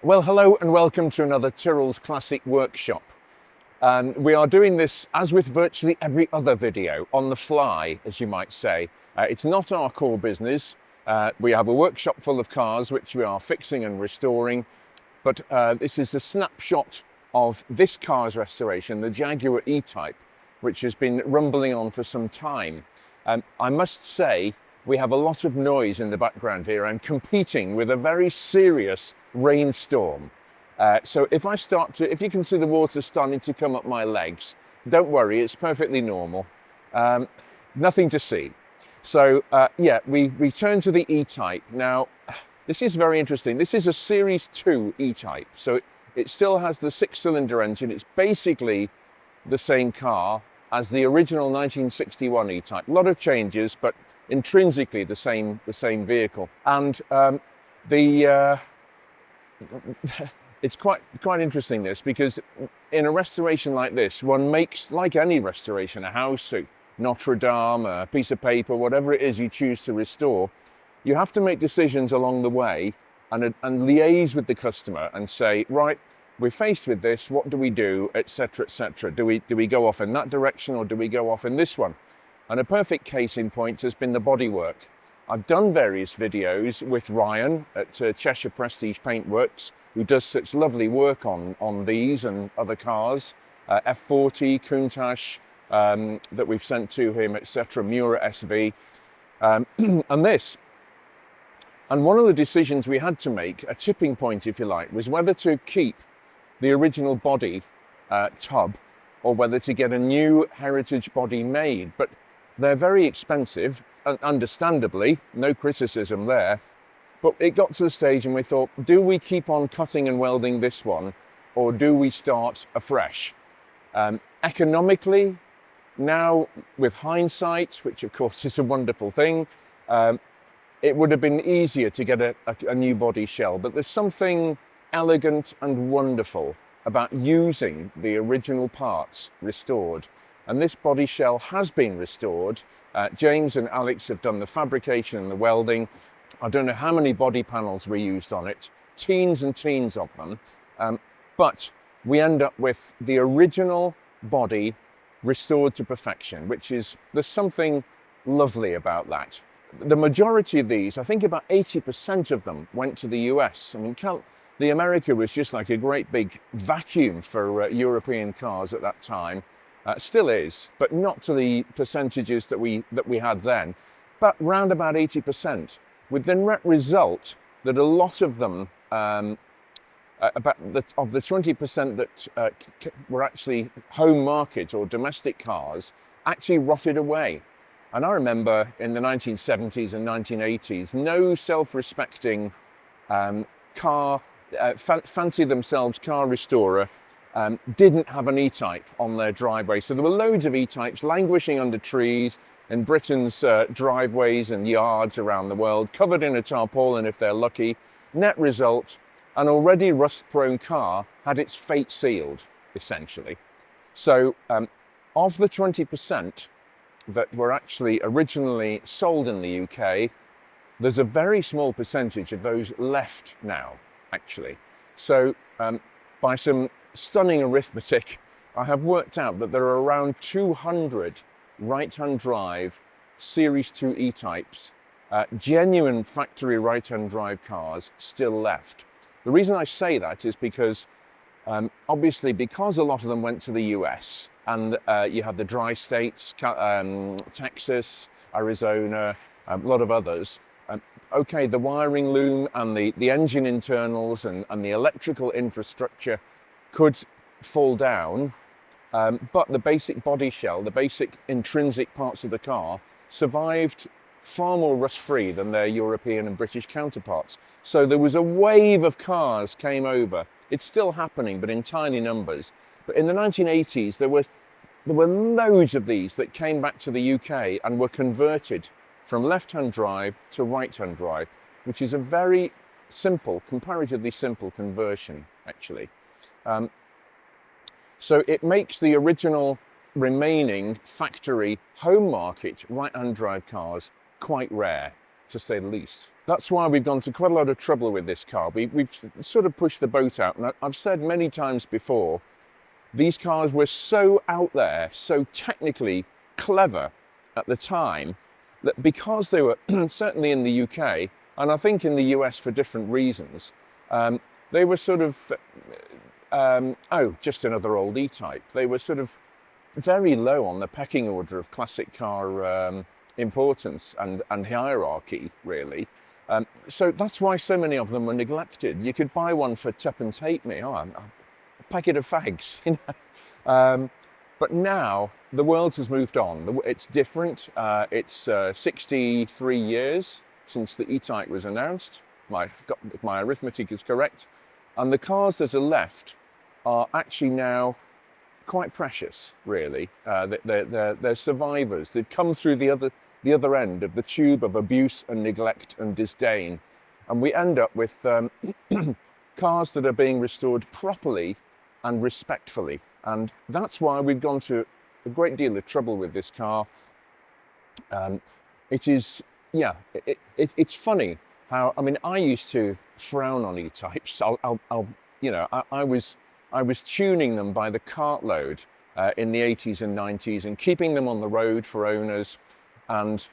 Well, hello and welcome to another Tyrrell's Classic Workshop. We are doing this, as with virtually every other video, on the fly, as you might say. It's not our core business. We have a workshop full of cars which we are fixing and restoring, but this is a snapshot of this car's restoration, the Jaguar E Type, which has been rumbling on for some time. I must say, we have a lot of noise in the background here. I'm competing with a very serious rainstorm. So if you can see the water starting to come up my legs, don't worry, it's perfectly normal. Nothing to see. So yeah, we return to the E-Type. Now, this is very interesting. This is a Series 2 E-Type. So it still has the 6-cylinder engine. It's basically the same car as the original 1961 E-Type. A lot of changes, but intrinsically the same vehicle. And it's quite interesting, this, because in a restoration like this, one makes, like any restoration, a house, a Notre Dame, a piece of paper, whatever it is you choose to restore, you have to make decisions along the way and liaise with the customer and say, right, we're faced with this, what do we do, etc., etc. Do we go off in that direction or do we go off in this one? And a perfect case in point has been the Bodywork. I've done various videos with Ryan at Cheshire Prestige Paintworks, who does such lovely work on these and other cars, F40, Countach, that we've sent to him, etc., Mura SV, and this. And one of the decisions we had to make, a tipping point if you like, was whether to keep the original body tub or whether to get a new heritage body made. But they're very expensive, understandably, no criticism there. But it got to the stage and we thought, do we keep on cutting and welding this one, or do we start afresh? Economically, now with hindsight, which of course is a wonderful thing, it would have been easier to get a new body shell. But there's something elegant and wonderful about using the original parts restored. And this body shell has been restored. James and Alex have done the fabrication and the welding. I don't know how many body panels we used on it, teens and teens of them, but we end up with the original body restored to perfection, there's something lovely about that. The majority of these, I think about 80% of them, went to the US. I mean, the America was just like a great big vacuum for European cars at that time. Still is, but not to the percentages that we had then, but round about 80%, with the net result that a lot of them, of the 20% that were actually home market or domestic cars, actually rotted away. And I remember in the 1970s and 1980s, no self-respecting fancy themselves car restorer didn't have an E-Type on their driveway. So there were loads of E-Types languishing under trees in Britain's driveways and yards around the world, covered in a tarpaulin if they're lucky. Net result, an already rust-prone car had its fate sealed, essentially. So of the 20% that were actually originally sold in the UK, there's a very small percentage of those left now, actually. So by some stunning arithmetic, I have worked out that there are around 200 right-hand drive Series 2 E-Types, genuine factory right-hand drive cars still left. The reason I say that is because obviously because a lot of them went to the US and you have the dry states, Texas, Arizona, a lot of others. Okay, the wiring loom and the engine internals and the electrical infrastructure could fall down, but the basic body shell, the basic intrinsic parts of the car, survived far more rust-free than their European and British counterparts. So there was a wave of cars came over. It's still happening, but in tiny numbers. But in the 1980s, there were loads of these that came back to the UK and were converted from left-hand drive to right-hand drive, which is a very simple, comparatively simple conversion, actually. So it makes the original remaining factory home market right-hand drive cars quite rare, to say the least. that's why we've gone to quite a lot of trouble with this car. We've sort of pushed the boat out. And I've said many times before, these cars were so out there, so technically clever at the time, that because they were certainly in the UK, and I think in the US for different reasons, they were sort of, oh, just another old E-Type. They were sort of very low on the pecking order of classic car importance and hierarchy, really. So that's why so many of them were neglected. You could buy one for tuppence halfpenny, a packet of fags, you know. But now the world has moved on. It's different. It's 63 years since the E-Type was announced, if my arithmetic is correct. And the cars that are left are actually now quite precious, really. They're survivors. They've come through the other end of the tube of abuse and neglect and disdain. And we end up with cars that are being restored properly and respectfully. And that's why we've gone to a great deal of trouble with this car. It is, yeah, it's funny how, I mean, I used to frown on E-Types. You know, I was tuning them by the cartload in the 80s and 90s and keeping them on the road for owners, and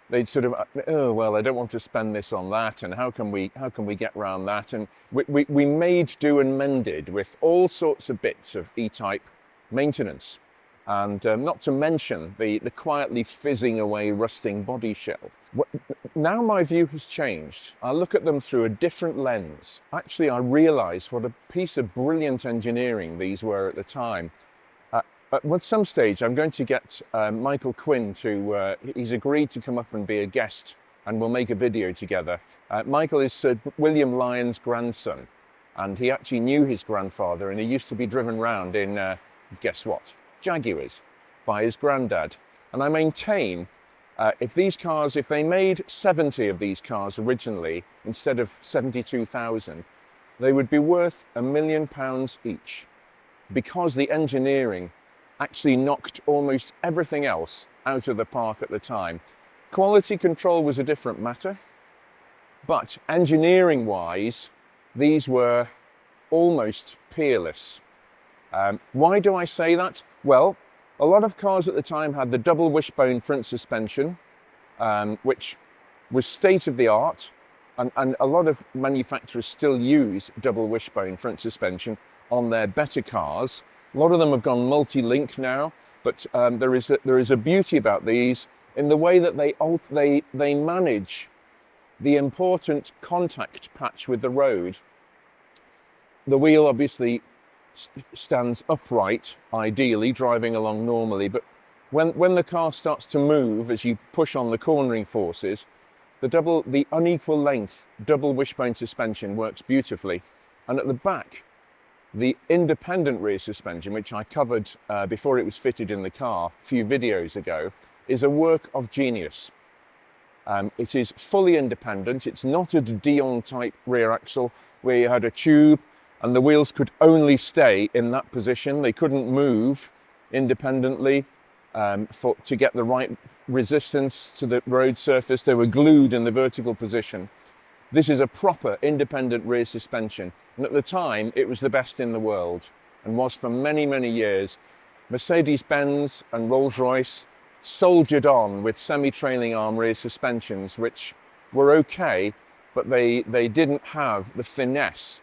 they'd sort of, oh well, I don't want to spend this on that, and how can we get around that? And we made do and mended with all sorts of bits of E-Type maintenance, and not to mention the quietly fizzing away rusting body shell. Now my view has changed. I look at them through a different lens. Actually, I realise what a piece of brilliant engineering these were at the time. At some stage, I'm going to get Michael Quinn to, he's agreed to come up and be a guest, and we'll make a video together. Michael is Sir William Lyon's grandson, and he actually knew his grandfather, and he used to be driven round in, guess what, Jaguars by his granddad. And I maintain, if they made 70 of these cars originally, instead of 72,000, they would be worth £1 million each, because the engineering actually knocked almost everything else out of the park at the time. Quality control was a different matter, but engineering-wise, these were almost peerless. Why do I say that? Well, a lot of cars at the time had the double wishbone front suspension, which was state-of-the-art, and a lot of manufacturers still use double wishbone front suspension on their better cars. A lot of them have gone multi-link now, but there is a beauty about these in the way that they manage the important contact patch with the road. The wheel obviously stands upright, ideally, driving along normally, but when the car starts to move, as you push on the cornering forces, the unequal length double wishbone suspension works beautifully. And at the back, the independent rear suspension, which I covered before it was fitted in the car a few videos ago, is a work of genius. It is fully independent. It's not a Dion type rear axle where you had a tube and the wheels could only stay in that position. They couldn't move independently to get the right resistance to the road surface. They were glued in the vertical position. This is a proper independent rear suspension, and at the time it was the best in the world, and was for many, many years. Mercedes-Benz and Rolls-Royce soldiered on with semi-trailing arm rear suspensions, which were okay, but they didn't have the finesse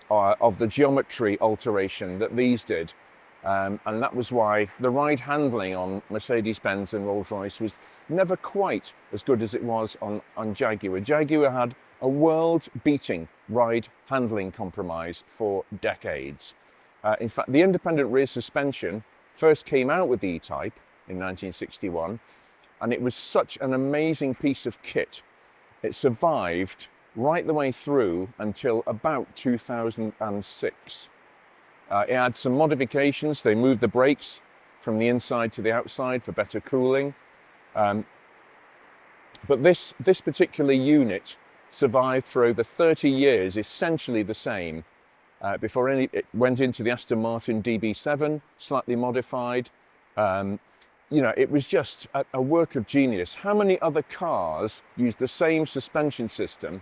of the geometry alteration that these did. And that was why the ride handling on Mercedes-Benz and Rolls-Royce was never quite as good as it was on Jaguar. Jaguar had a world-beating ride handling compromise for decades. In fact, the independent rear suspension first came out with the E-Type in 1961, and it was such an amazing piece of kit. It survived right the way through until about 2006. It had some modifications. They moved the brakes from the inside to the outside for better cooling. But this particular unit survived for over 30 years, essentially the same, before it went into the Aston Martin DB7, slightly modified. You know, it was just a work of genius. How many other cars used the same suspension system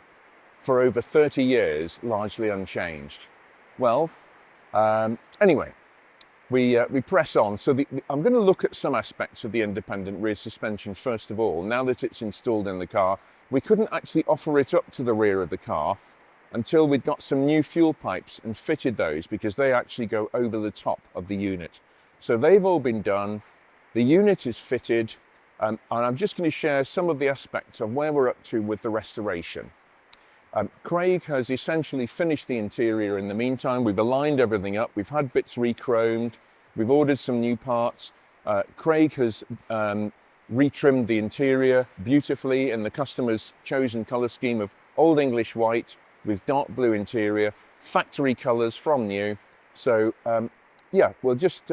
for over 30 years, largely unchanged. Well, anyway, we press on. So I'm going to look at some aspects of the independent rear suspension first of all. Now that it's installed in the car, we couldn't actually offer it up to the rear of the car until we'd got some new fuel pipes and fitted those, because they actually go over the top of the unit. So they've all been done. The unit is fitted, and I'm just going to share some of the aspects of where we're up to with the restoration. Craig has essentially finished the interior in the meantime. We've aligned everything up. We've had bits re-chromed. We've ordered some new parts. Craig has retrimmed the interior beautifully in the customer's chosen colour scheme of Old English white with dark blue interior, factory colours from new. So yeah, we'll just,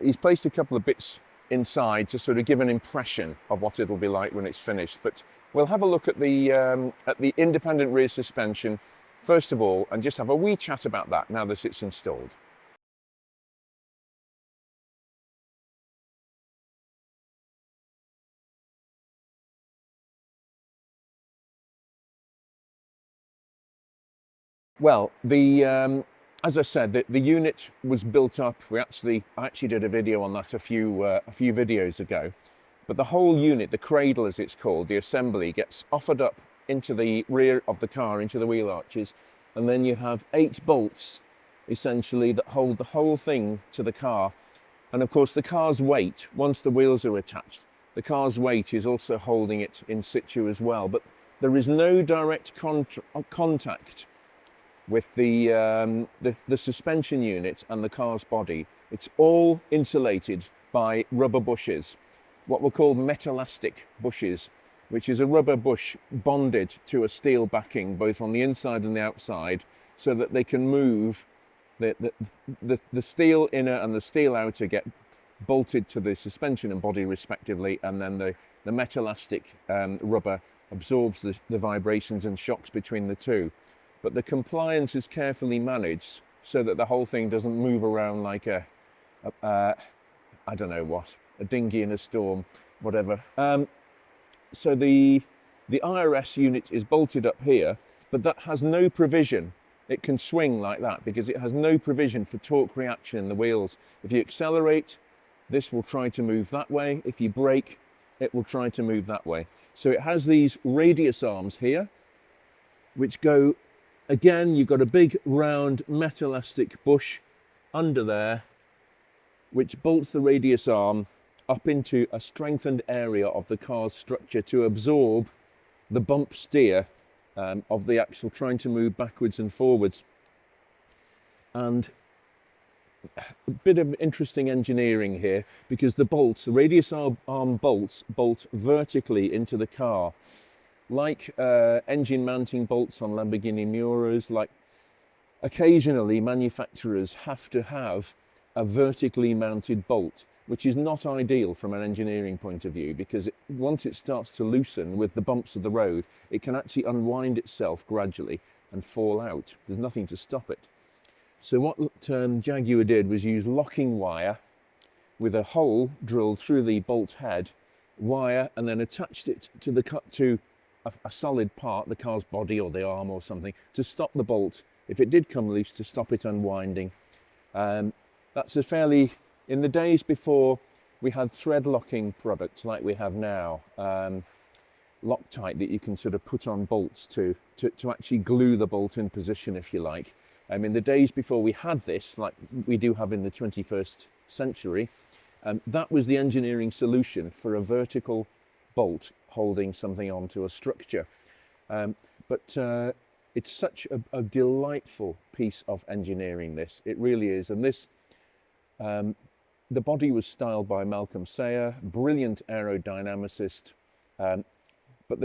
he's placed a couple of bits inside to sort of give an impression of what it'll be like when it's finished. But we'll have a look at the independent rear suspension first of all, and just have a wee chat about that now that it's installed. Well, as I said, the unit was built up. I actually did a video on that a few videos ago. But the whole unit, the cradle as it's called, the assembly, gets offered up into the rear of the car, into the wheel arches, and then you have 8 bolts essentially that hold the whole thing to the car. And of course the car's weight, once the wheels are attached, the car's weight is also holding it in situ as well. But there is no direct contact with the suspension unit and the car's body. It's all insulated by rubber bushes, what were called metallastic bushes, which is a rubber bush bonded to a steel backing both on the inside and the outside, so that they can move. The steel inner and the steel outer get bolted to the suspension and body respectively, and then the metallastic rubber absorbs the vibrations and shocks between the two. But the compliance is carefully managed so that the whole thing doesn't move around like I don't know what, a dinghy in a storm, whatever. So the IRS unit is bolted up here, but that has no provision. It can swing like that because it has no provision for torque reaction in the wheels. If you accelerate, this will try to move that way. If you brake, it will try to move that way. So it has these radius arms here, which go, again, you've got a big round metallastic bush under there, which bolts the radius arm up into a strengthened area of the car's structure to absorb the bump steer of the axle trying to move backwards and forwards. And a bit of interesting engineering here, because the bolts, the radius arm bolts, bolt vertically into the car, like engine mounting bolts on Lamborghini Miuras. Like occasionally manufacturers have to have a vertically mounted bolt, which is not ideal from an engineering point of view, because once it starts to loosen with the bumps of the road, it can actually unwind itself gradually and fall out. There's nothing to stop it. So what Jaguar did was use locking wire with a hole drilled through the bolt head, wire, and then attached it to a solid part, the car's body or the arm or something, to stop the bolt, if it did come loose, to stop it unwinding. That's a fairly, in the days before we had thread locking products like we have now, Loctite that you can sort of put on bolts to actually glue the bolt in position, if you like. In the days before we had this, like we do have in the 21st century, that was the engineering solution for a vertical bolt holding something onto a structure. But it's such a delightful piece of engineering, this. It really is. And this, the body was styled by Malcolm Sayer, brilliant aerodynamicist. But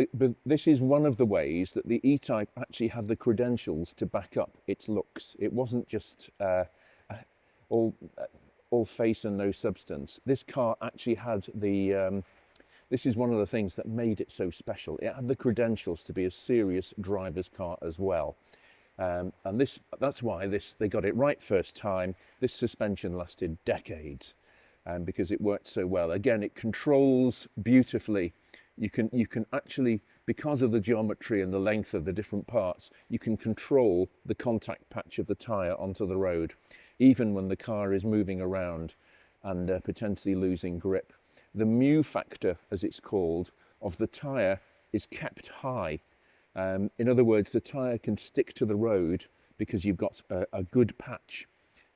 this is one of the ways that the E-Type actually had the credentials to back up its looks. It wasn't just all face and no substance. This car actually had the, this is one of the things that made it so special. It had the credentials to be a serious driver's car as well. And that's why they got it right first time. This suspension lasted decades because it worked so well. Again, it controls beautifully. You can actually, because of the geometry and the length of the different parts, you can control the contact patch of the tyre onto the road, even when the car is moving around and potentially losing grip. The mu factor, as it's called, of the tyre is kept high. In other words, the tyre can stick to the road because you've got a good patch.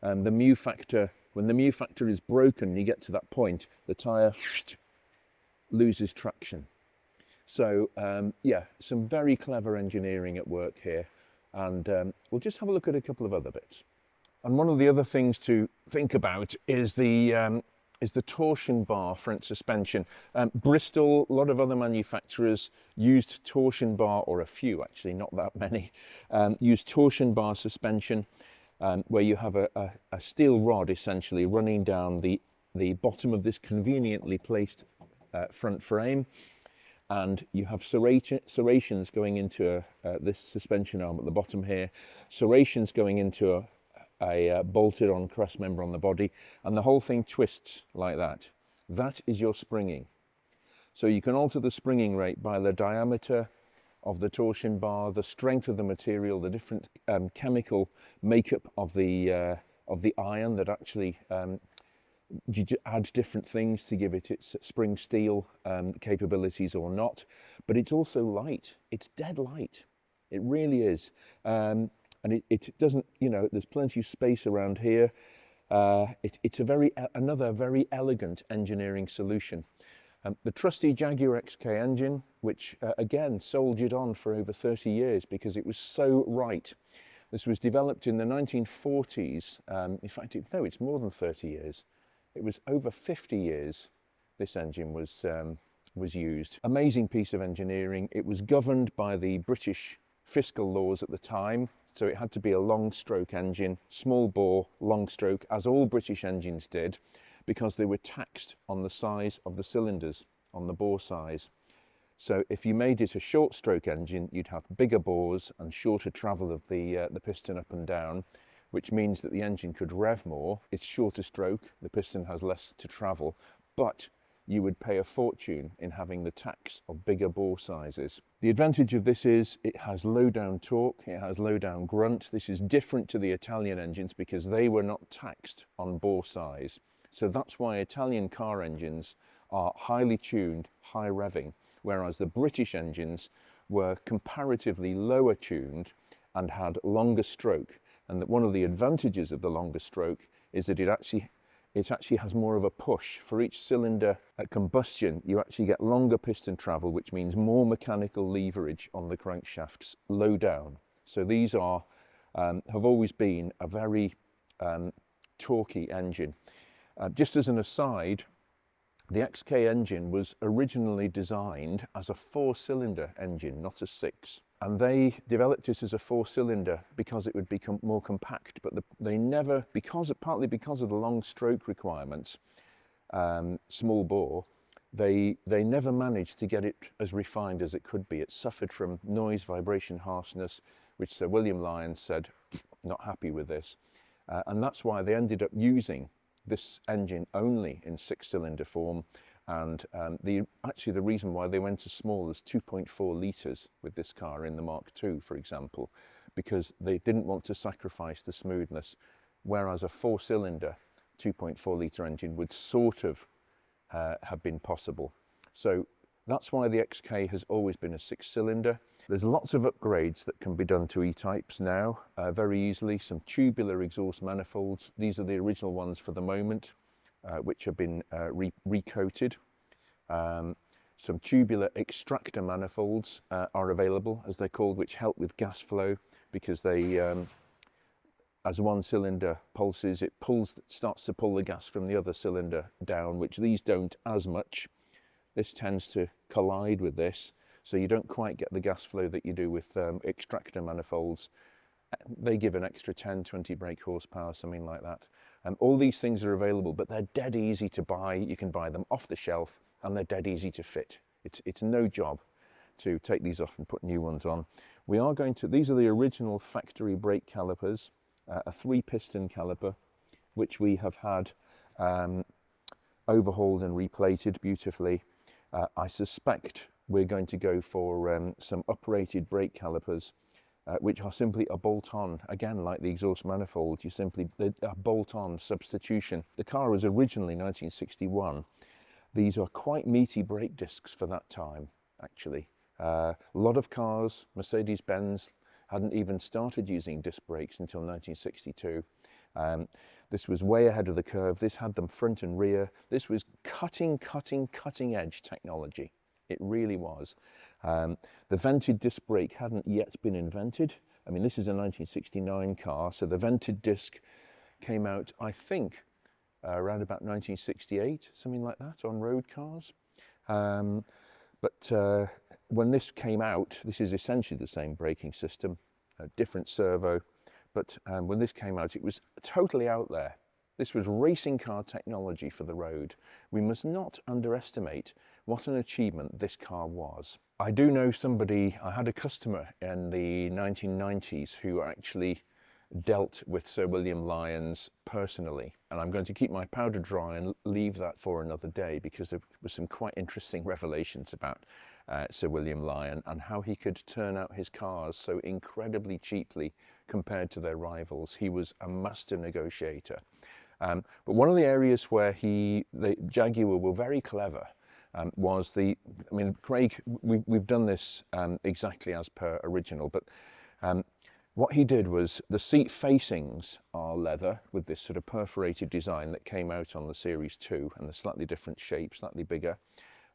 The mu factor, when the mu factor is broken, you get to that point, the tyre loses traction. So yeah, some very clever engineering at work here, and we'll just have a look at a couple of other bits. And one of the other things to think about is the torsion bar front suspension. Bristol, a lot of other manufacturers used torsion bar, or a few actually, not that many, used torsion bar suspension, where you have a steel rod essentially running down the bottom of this conveniently placed front frame, and you have serrations going into this suspension arm at the bottom here, serrations going into a bolted on cross member on the body, and the whole thing twists like that. That is your springing. So you can alter the springing rate by the diameter of the torsion bar, the strength of the material, the different chemical makeup of the iron that actually you add different things to give it its spring steel capabilities or not. But it's also light. It's dead light. It really is. And it doesn't, you know, there's plenty of space around here. It's another very elegant engineering solution. The trusty Jaguar XK engine, which again soldiered on for over 30 years because it was so right. This was developed in the 1940s. In fact, no, it's more than 30 years. It was over 50 years this engine was used. Amazing piece of engineering. It was governed by the British fiscal laws at the time, so it had to be a long stroke engine, small bore, long stroke, as all British engines did, because they were taxed on the size of the cylinders, on the bore size. So if you made it a short stroke engine, you'd have bigger bores and shorter travel of the piston up and down, which means that the engine could rev more. It's shorter stroke, the piston has less to travel, but you would pay a fortune in having the tax of bigger bore sizes. The advantage of this is it has low down torque, it has low down grunt. This is different to the Italian engines because they were not taxed on bore size. So that's why Italian car engines are highly tuned, high revving, whereas the British engines were comparatively lower tuned and had longer stroke. And that one of the advantages of the longer stroke is that it actually has more of a push. For each cylinder at combustion, you actually get longer piston travel, which means more mechanical leverage on the crankshafts low down. So these are have always been a very torquey engine. Just as an aside, the XK engine was originally designed as a 4-cylinder engine, not a 6. And they developed it as a 4-cylinder because it would become more compact, but they never, partly because of the long stroke requirements, small bore, they never managed to get it as refined as it could be. It suffered from noise, vibration, harshness, which Sir William Lyons said, not happy with this. And that's why they ended up using this engine only in 6-cylinder form. And actually the reason why they went as small as 2.4 litres with this car in the Mark II, for example, because they didn't want to sacrifice the smoothness, whereas a 4-cylinder 2.4 litre engine would sort of have been possible. So that's why the XK has always been a 6-cylinder. There's lots of upgrades that can be done to E-types now very easily. Some tubular exhaust manifolds. These are the original ones for the moment, which have been recoated. Some tubular extractor manifolds are available, as they're called, which help with gas flow because they, as one cylinder pulses, it starts to pull the gas from the other cylinder down, which these don't as much. This tends to collide with this, so you don't quite get the gas flow that you do with extractor manifolds. They give an extra 10, 20 brake horsepower, something like that. All these things are available, but they're dead easy to buy. You can buy them off the shelf, and they're dead easy to fit. It's no job to take these off and put new ones on. These are the original factory brake calipers, a 3-piston caliper, which we have had overhauled and replated beautifully. I suspect we're going to go for some uprated brake calipers, which are simply a bolt-on, again like the exhaust manifold, a bolt-on substitution. The car was originally 1961. These are quite meaty brake discs for that time, actually. A lot of cars, Mercedes-Benz, hadn't even started using disc brakes until 1962. This was way ahead of the curve. This had them front and rear. This was cutting edge technology. It really was. The vented disc brake hadn't yet been invented. I mean, this is a 1969 car, so the vented disc came out, I think, around about 1968, something like that, on road cars. But when this came out, this is essentially the same braking system, a different servo, but when this came out, it was totally out there. This was racing car technology for the road. We must not underestimate what an achievement this car was. I do know somebody, I had a customer in the 1990s who actually dealt with Sir William Lyons personally, and I'm going to keep my powder dry and leave that for another day, because there were some quite interesting revelations about Sir William Lyon and how he could turn out his cars so incredibly cheaply compared to their rivals. He was a master negotiator. But one of the areas where the Jaguar were very clever was Craig, we've done this exactly as per original, but what he did was the seat facings are leather with this sort of perforated design that came out on the Series 2, and a slightly different shape, slightly bigger.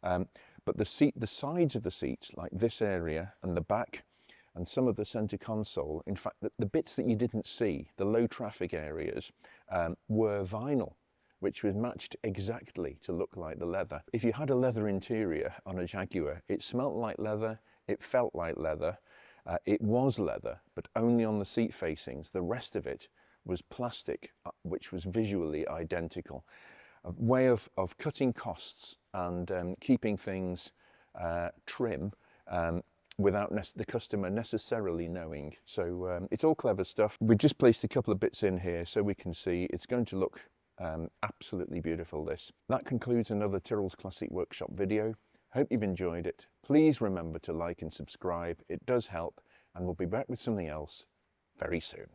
But the sides of the seats, like this area and the back and some of the center console, in fact, the bits that you didn't see, the low traffic areas, were vinyl, which was matched exactly to look like the leather. If you had a leather interior on a Jaguar, it smelt like leather, it felt like leather, it was leather, but only on the seat facings. The rest of it was plastic, which was visually identical. A way of cutting costs and keeping things trim without the customer necessarily knowing. So it's all clever stuff. We just placed a couple of bits in here so we can see. It's going to look absolutely beautiful, this. That concludes another Tyrrell's Classic Workshop video. Hope you've enjoyed it. Please remember to like and subscribe. It does help, and we'll be back with something else very soon.